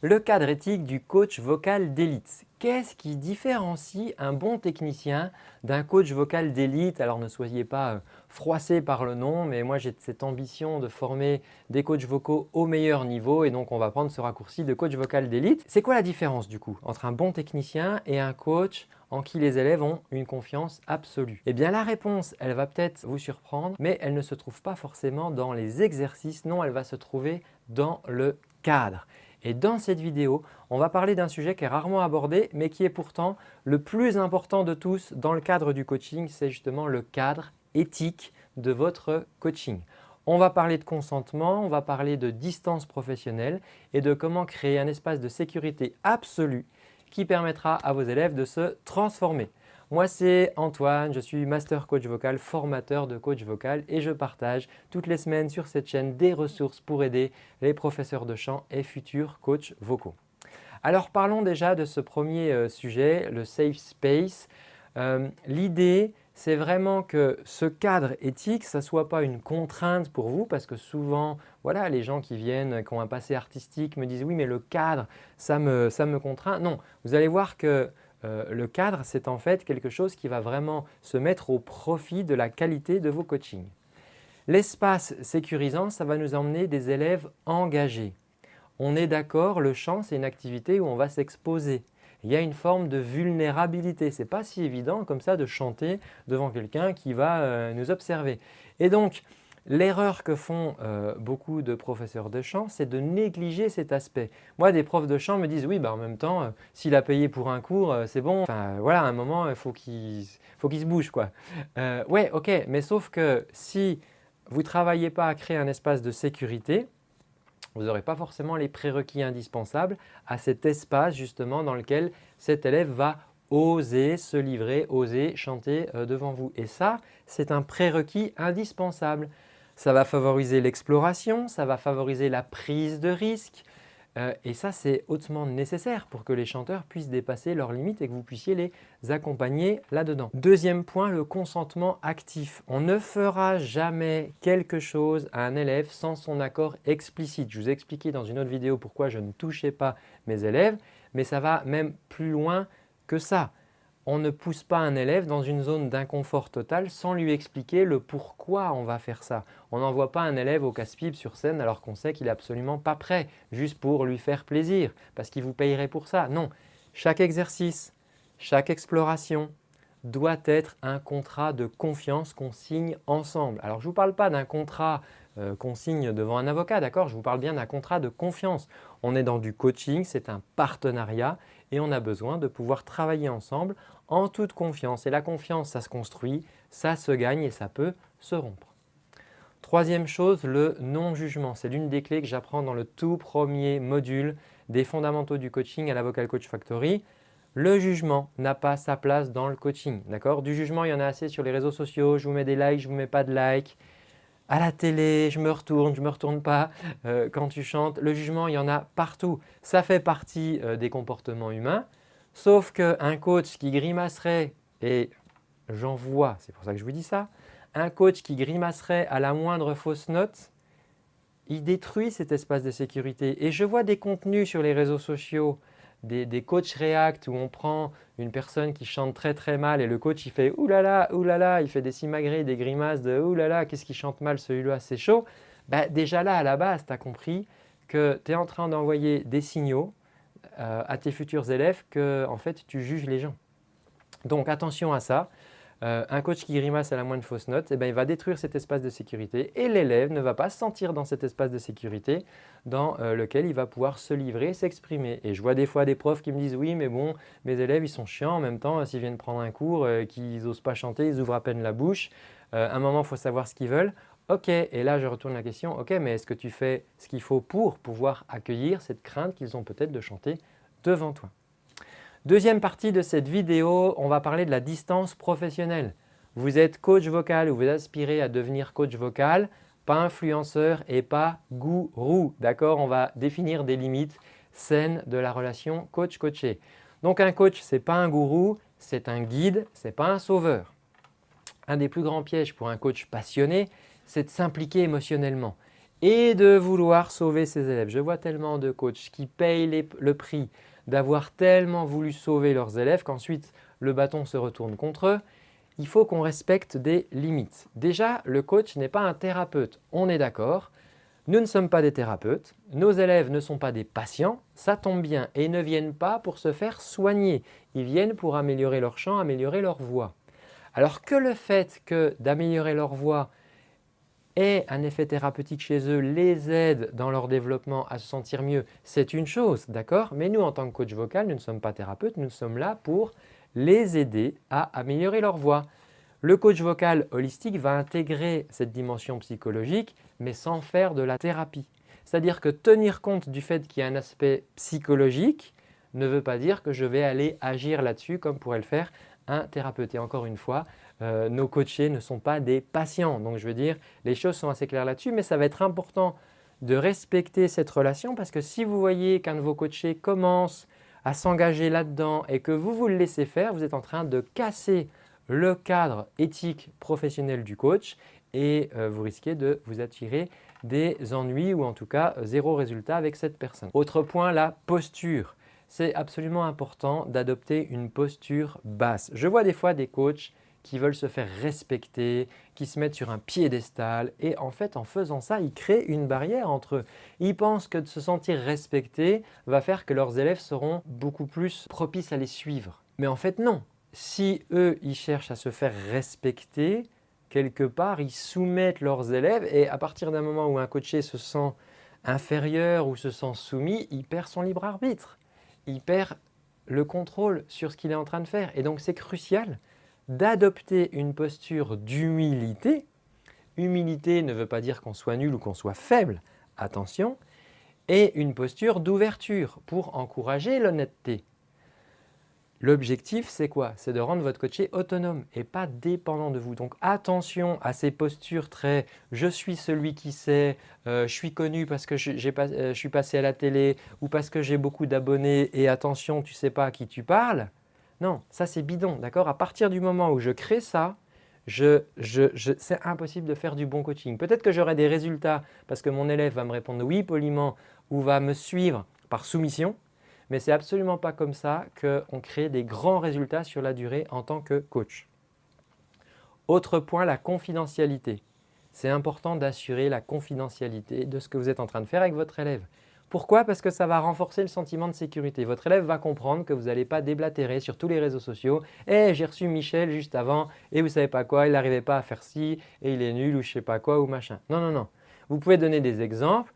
Le cadre éthique du coach vocal d'élite. Qu'est-ce qui différencie un bon technicien d'un coach vocal d'élite? Alors ne soyez pas froissés par le nom, mais moi j'ai cette ambition de former des coachs vocaux au meilleur niveau et donc on va prendre ce raccourci de coach vocal d'élite. C'est quoi la différence du coup entre un bon technicien et un coach en qui les élèves ont une confiance absolue? Eh bien la réponse, elle va peut-être vous surprendre, mais elle ne se trouve pas forcément dans les exercices, non, elle va se trouver dans le cadre. Et dans cette vidéo, on va parler d'un sujet qui est rarement abordé, mais qui est pourtant le plus important de tous dans le cadre du coaching, c'est justement le cadre éthique de votre coaching. On va parler de consentement, on va parler de distance professionnelle et de comment créer un espace de sécurité absolue qui permettra à vos élèves de se transformer. Moi, c'est Antoine, je suis Master Coach Vocal, formateur de coach vocal et je partage toutes les semaines sur cette chaîne des ressources pour aider les professeurs de chant et futurs coachs vocaux. Alors parlons déjà de ce premier sujet, le safe space. L'idée, c'est vraiment que ce cadre éthique, ça ne soit pas une contrainte pour vous parce que souvent, voilà, les gens qui viennent, qui ont un passé artistique me disent « oui, mais le cadre, ça me contraint ». Non, vous allez voir que le cadre, c'est en fait quelque chose qui va vraiment se mettre au profit de la qualité de vos coachings. L'espace sécurisant, ça va nous emmener des élèves engagés. On est d'accord, le chant, c'est une activité où on va s'exposer. Il y a une forme de vulnérabilité. Ce n'est pas si évident comme ça de chanter devant quelqu'un qui va nous observer. Et donc, l'erreur que font beaucoup de professeurs de chant, c'est de négliger cet aspect. Moi, des profs de chant me disent « oui, en même temps, s'il a payé pour un cours, c'est bon. Enfin, voilà, à un moment, il faut qu'il se bouge, quoi. » Ouais, ok, mais sauf que si vous ne travaillez pas à créer un espace de sécurité, vous n'aurez pas forcément les prérequis indispensables à cet espace justement dans lequel cet élève va oser se livrer, oser chanter devant vous. Et ça, c'est un prérequis indispensable. Ça va favoriser l'exploration, ça va favoriser la prise de risque et ça, c'est hautement nécessaire pour que les chanteurs puissent dépasser leurs limites et que vous puissiez les accompagner là-dedans. Deuxième point, le consentement actif. On ne fera jamais quelque chose à un élève sans son accord explicite. Je vous ai expliqué dans une autre vidéo pourquoi je ne touchais pas mes élèves, mais ça va même plus loin que ça. On ne pousse pas un élève dans une zone d'inconfort total sans lui expliquer le pourquoi on va faire ça. On n'envoie pas un élève au casse-pipe sur scène alors qu'on sait qu'il n'est absolument pas prêt, juste pour lui faire plaisir, parce qu'il vous payerait pour ça. Non, chaque exercice, chaque exploration doit être un contrat de confiance qu'on signe ensemble. Alors je ne vous parle pas d'un contrat qu'on signe devant un avocat, d'accord? Je vous parle bien d'un contrat de confiance. On est dans du coaching, c'est un partenariat et on a besoin de pouvoir travailler ensemble en toute confiance. Et la confiance, ça se construit, ça se gagne et ça peut se rompre. Troisième chose, le non-jugement. C'est l'une des clés que j'apprends dans le tout premier module des fondamentaux du coaching à la Vocal Coach Factory. Le jugement n'a pas sa place dans le coaching. D'accord? Du jugement, il y en a assez sur les réseaux sociaux. Je vous mets des likes, je ne vous mets pas de likes. À la télé, je me retourne pas quand tu chantes. Le jugement, il y en a partout. Ça fait partie des comportements humains. Sauf qu'un coach qui grimacerait, et j'en vois, c'est pour ça que je vous dis ça, un coach qui grimacerait à la moindre fausse note, il détruit cet espace de sécurité. Et je vois des contenus sur les réseaux sociaux, des coachs React où on prend une personne qui chante très très mal et le coach il fait « oulala », il fait des simagrées, des grimaces de « oulala, qu'est-ce qu'il chante mal celui-là, c'est chaud ». Déjà là, à la base, tu as compris que tu es en train d'envoyer des signaux à tes futurs élèves que en fait, tu juges les gens. Donc attention à ça. Un coach qui grimace à la moindre fausse note, il va détruire cet espace de sécurité et l'élève ne va pas se sentir dans cet espace de sécurité dans lequel il va pouvoir se livrer, s'exprimer. Et je vois des fois des profs qui me disent « oui, mais bon, mes élèves, ils sont chiants en même temps, s'ils viennent prendre un cours, qu'ils n'osent pas chanter, ils ouvrent à peine la bouche. À un moment, il faut savoir ce qu'ils veulent. » Ok, et là je retourne la question, ok, mais est-ce que tu fais ce qu'il faut pour pouvoir accueillir cette crainte qu'ils ont peut-être de chanter devant toi? Deuxième partie de cette vidéo, on va parler de la distance professionnelle. Vous êtes coach vocal ou vous aspirez à devenir coach vocal, pas influenceur et pas gourou. D'accord? On va définir des limites saines de la relation coach-coaché. Donc un coach, ce n'est pas un gourou, c'est un guide, ce n'est pas un sauveur. Un des plus grands pièges pour un coach passionné, c'est de s'impliquer émotionnellement. et de vouloir sauver ses élèves. Je vois tellement de coachs qui payent le prix d'avoir tellement voulu sauver leurs élèves qu'ensuite le bâton se retourne contre eux. Il faut qu'on respecte des limites. Déjà, le coach n'est pas un thérapeute, on est d'accord. Nous ne sommes pas des thérapeutes, nos élèves ne sont pas des patients, ça tombe bien, et ils ne viennent pas pour se faire soigner. Ils viennent pour améliorer leur chant, améliorer leur voix. Alors que le fait d'améliorer leur voix ait un effet thérapeutique chez eux, les aide dans leur développement à se sentir mieux, c'est une chose, d'accord? Mais nous, en tant que coach vocal, nous ne sommes pas thérapeutes, nous sommes là pour les aider à améliorer leur voix. Le coach vocal holistique va intégrer cette dimension psychologique, mais sans faire de la thérapie. C'est-à-dire que tenir compte du fait qu'il y a un aspect psychologique ne veut pas dire que je vais aller agir là-dessus comme pourrait le faire un thérapeute. Et encore une fois, nos coachés ne sont pas des patients. Donc je veux dire, les choses sont assez claires là-dessus, mais ça va être important de respecter cette relation parce que si vous voyez qu'un de vos coachés commence à s'engager là-dedans et que vous le laissez faire, vous êtes en train de casser le cadre éthique professionnel du coach et vous risquez de vous attirer des ennuis ou en tout cas zéro résultat avec cette personne. Autre point, la posture. C'est absolument important d'adopter une posture basse. Je vois des fois des coachs qui veulent se faire respecter, qui se mettent sur un piédestal et en fait en faisant ça, ils créent une barrière entre eux. Ils pensent que de se sentir respecté va faire que leurs élèves seront beaucoup plus propices à les suivre. Mais en fait non. Si eux, ils cherchent à se faire respecter, quelque part, ils soumettent leurs élèves et à partir d'un moment où un coaché se sent inférieur ou se sent soumis, il perd son libre arbitre. Il perd le contrôle sur ce qu'il est en train de faire. Et donc, c'est crucial d'adopter une posture d'humilité. Humilité ne veut pas dire qu'on soit nul ou qu'on soit faible, attention, et une posture d'ouverture pour encourager l'honnêteté. L'objectif, c'est quoi? C'est de rendre votre coaché autonome et pas dépendant de vous. Donc attention à ces postures très « je suis celui qui sait, je suis connu parce que je suis passé à la télé ou parce que j'ai beaucoup d'abonnés et attention, tu ne sais pas à qui tu parles ». Non, ça c'est bidon, d'accord? À partir du moment où je crée ça, c'est impossible de faire du bon coaching. Peut-être que j'aurai des résultats parce que mon élève va me répondre oui poliment ou va me suivre par soumission. Mais ce n'est absolument pas comme ça qu'on crée des grands résultats sur la durée en tant que coach. Autre point, la confidentialité. C'est important d'assurer la confidentialité de ce que vous êtes en train de faire avec votre élève. Pourquoi? Parce que ça va renforcer le sentiment de sécurité. Votre élève va comprendre que vous n'allez pas déblatérer sur tous les réseaux sociaux. « Eh, j'ai reçu Michel juste avant et vous ne savez pas quoi, il n'arrivait pas à faire ci et il est nul ou je ne sais pas quoi ou machin. » Non, non, non. Vous pouvez donner des exemples.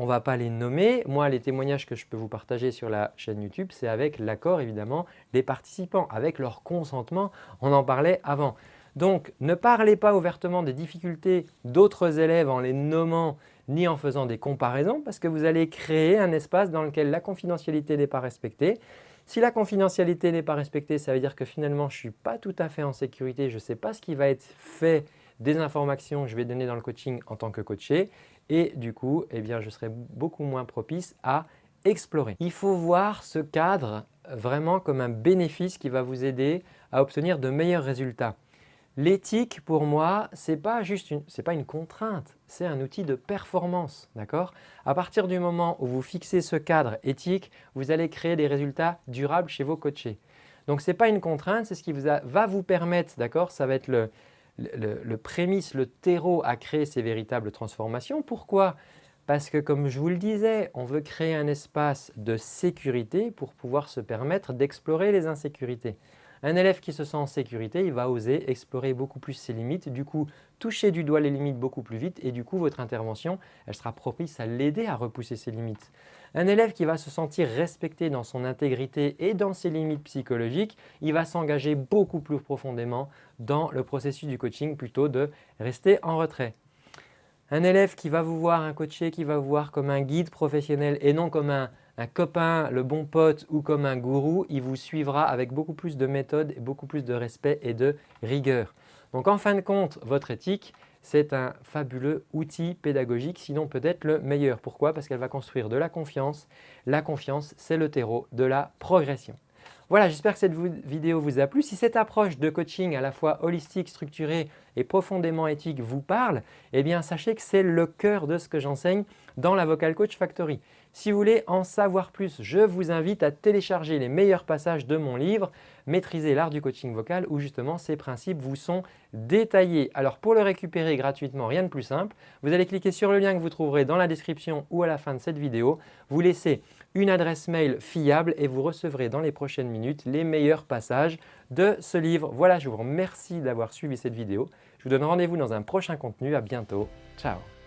On ne va pas les nommer. Moi, les témoignages que je peux vous partager sur la chaîne YouTube, c'est avec l'accord évidemment des participants, avec leur consentement. On en parlait avant. Donc, ne parlez pas ouvertement des difficultés d'autres élèves en les nommant ni en faisant des comparaisons parce que vous allez créer un espace dans lequel la confidentialité n'est pas respectée. Si la confidentialité n'est pas respectée, ça veut dire que finalement, je ne suis pas tout à fait en sécurité. Je ne sais pas ce qui va être fait des informations que je vais donner dans le coaching en tant que coaché. Et du coup, eh bien, je serai beaucoup moins propice à explorer. Il faut voir ce cadre vraiment comme un bénéfice qui va vous aider à obtenir de meilleurs résultats. L'éthique, pour moi, ce n'est pas une contrainte, c'est un outil de performance. D'accord? À partir du moment où vous fixez ce cadre éthique, vous allez créer des résultats durables chez vos coachés. Donc, ce n'est pas une contrainte, c'est ce qui va vous permettre, d'accord? Ça va être le prémisse, le terreau à créer ces véritables transformations. Pourquoi? Parce que comme je vous le disais, on veut créer un espace de sécurité pour pouvoir se permettre d'explorer les insécurités. Un élève qui se sent en sécurité, il va oser explorer beaucoup plus ses limites, du coup toucher du doigt les limites beaucoup plus vite et du coup votre intervention, elle sera propice à l'aider à repousser ses limites. Un élève qui va se sentir respecté dans son intégrité et dans ses limites psychologiques, il va s'engager beaucoup plus profondément dans le processus du coaching plutôt de rester en retrait. Un élève qui va vous voir, un coaché qui va vous voir comme un guide professionnel et non comme un copain, le bon pote ou comme un gourou, il vous suivra avec beaucoup plus de méthode et beaucoup plus de respect et de rigueur. Donc en fin de compte, votre éthique, c'est un fabuleux outil pédagogique, sinon peut-être le meilleur. Pourquoi? Parce qu'elle va construire de la confiance. La confiance, c'est le terreau de la progression. Voilà, j'espère que cette vidéo vous a plu. Si cette approche de coaching à la fois holistique, structurée et profondément éthique vous parle, eh bien sachez que c'est le cœur de ce que j'enseigne dans la Vocal Coach Factory. Si vous voulez en savoir plus, je vous invite à télécharger les meilleurs passages de mon livre « Maîtriser l'art du coaching vocal » où justement ces principes vous sont détaillés. Alors pour le récupérer gratuitement, rien de plus simple, vous allez cliquer sur le lien que vous trouverez dans la description ou à la fin de cette vidéo. Vous laissez une adresse mail fiable et vous recevrez dans les prochaines minutes les meilleurs passages de ce livre. Voilà, je vous remercie d'avoir suivi cette vidéo. Je vous donne rendez-vous dans un prochain contenu. À bientôt. Ciao.